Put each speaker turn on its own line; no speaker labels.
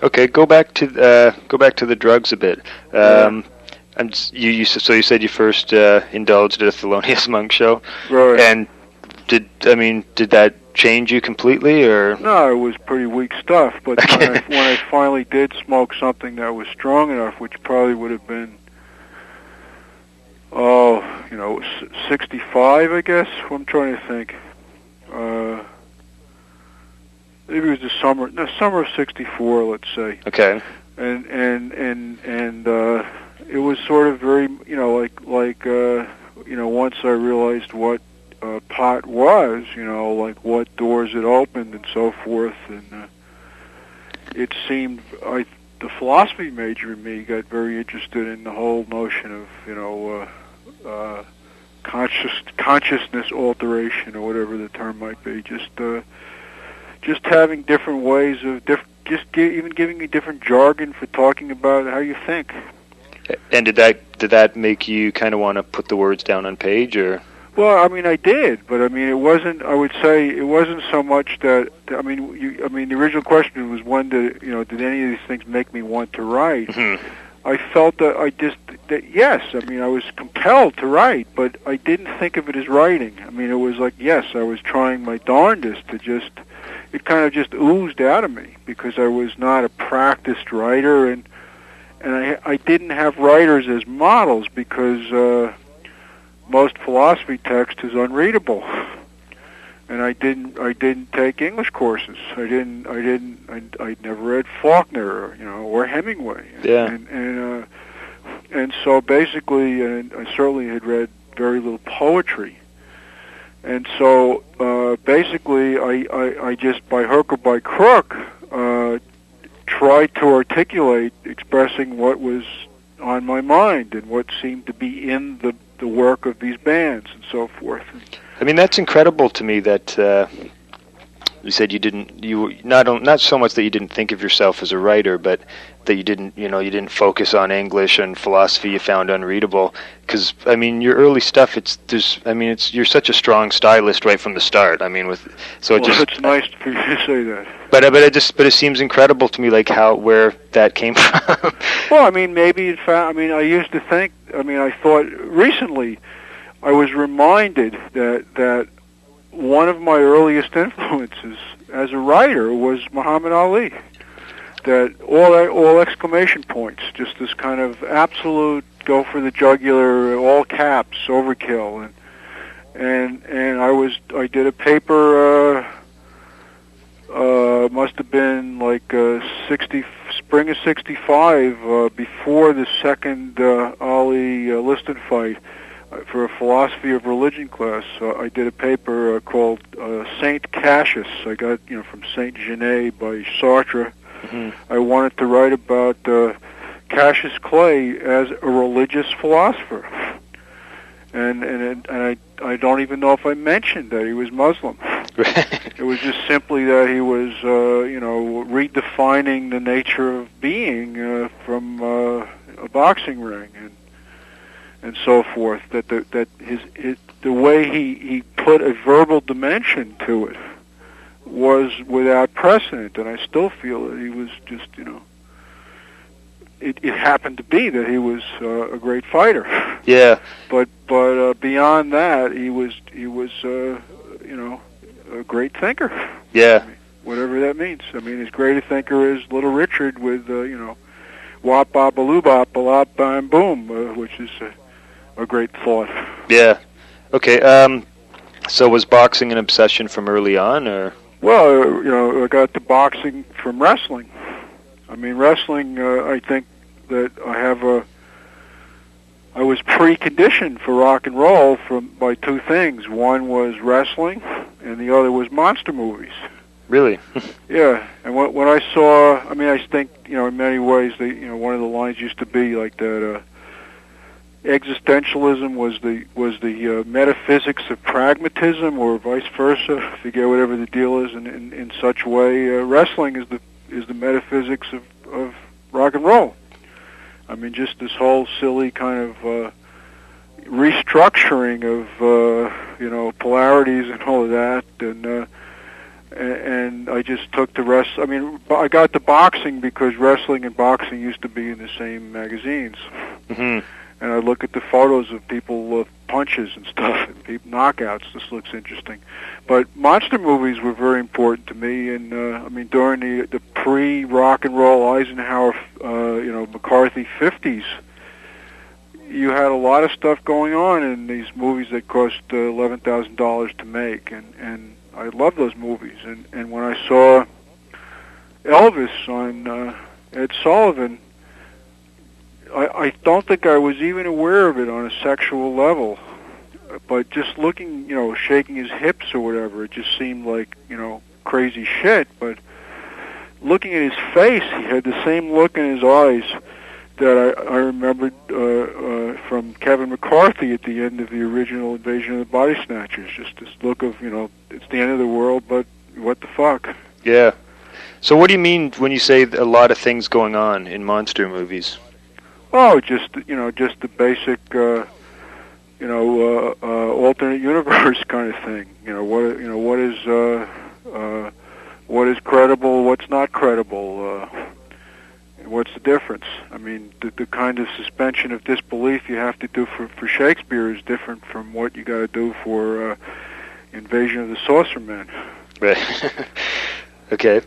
Okay, go back to the drugs a bit. You said you first indulged at a Thelonious Monk show,
Right.
And did that change you completely, or?
No, it was pretty weak stuff. But when I finally did smoke something that was strong enough, which probably would have been 65, I guess. I'm trying to think. Maybe it was the summer of '64, let's say.
Okay.
And it was sort of very, once I realized what pot was, like what doors it opened and so forth, and it seemed the philosophy major in me got very interested in the whole notion of, consciousness alteration, or whatever the term might be. Just having different ways of even giving a different jargon for talking about how you think.
And did that make you kind of want to put the words down on page, or?
Well, I did, but it wasn't. I would say it wasn't so much that. The original question was, did any of these things make me want to write?
Mm-hmm.
I felt that yes. I was compelled to write, but I didn't think of it as writing. It was like, yes, I was trying my darndest to just. It kind of just oozed out of me because I was not a practiced writer, and I didn't have writers as models because most philosophy text is unreadable, and I didn't take English courses. I never read Faulkner, or Hemingway.
Yeah.
And so basically, and I certainly had read very little poetry. And so basically, I just by hook or by crook tried to articulate, expressing what was on my mind and what seemed to be in the work of these bands and so forth.
That's incredible to me that you said you not so much that you didn't think of yourself as a writer, but that you didn't focus on English and philosophy you found unreadable. Because your early stuff, you're such a strong stylist right from the start.
It's nice for you to say that.
But it seems incredible to me, like where that came from.
Well, maybe in fact, I used to think. I thought recently, I was reminded that one of my earliest influences as a writer was Muhammad Ali. That all exclamation points, just this kind of absolute go for the jugular, all caps, overkill, and I did a paper. Must have been like spring of '65, before the second Ali Liston fight, for a philosophy of religion class. I did a paper called Saint Cassius. I got from Saint Genet by Sartre. Mm-hmm. I wanted to write about Cassius Clay as a religious philosopher, and I don't even know if I mentioned that he was Muslim. It was just simply that he was redefining the nature of being from a boxing ring and so forth. That the way he put a verbal dimension to it was without precedent, and I still feel that he was just, it happened to be that he was a great fighter.
Yeah.
But beyond that, he was a great thinker.
Yeah.
Whatever that means. As great a thinker as Little Richard with, wop bop baloo bop balop bam boom, which is a great thought.
Yeah. Okay. So was boxing an obsession from early on, or?
Well, I got to boxing from wrestling. Wrestling, I think that I was preconditioned for rock and roll by two things. One was wrestling, and the other was monster movies.
Really?
Yeah. And when I saw, I think, in many ways, one of the lines used to be like that, existentialism was the metaphysics of pragmatism, or vice versa. I forget whatever the deal is. And in such a way, wrestling is the metaphysics of rock and roll. Just this whole silly kind of restructuring of polarities and all of that, and I just took to wrestling. I mean, I got to boxing because wrestling and boxing used to be in the same magazines.
Mm-hmm.
And I look at the photos of people punches and stuff, and people knockouts. This looks interesting. But monster movies were very important to me, and I mean, during the pre-rock and roll Eisenhower, McCarthy 50s, you had a lot of stuff going on in these movies that cost $11,000 to make, and I love those movies. And when I saw Elvis on Ed Sullivan, I don't think I was even aware of it on a sexual level, but just looking, shaking his hips or whatever, it just seemed like, crazy shit. But looking at his face, he had the same look in his eyes that I remembered from Kevin McCarthy at the end of the original Invasion of the Body Snatchers. Just this look of, it's the end of the world, but what the fuck?
Yeah. So what do you mean when you say a lot of things going on in monster movies?
Oh, just the basic, alternate universe kind of thing. What is credible, what's not credible. What's the difference? I mean, the kind of suspension of disbelief you have to do for Shakespeare is different from what you got to do for Invasion of the Saucer Men.
Right. Okay.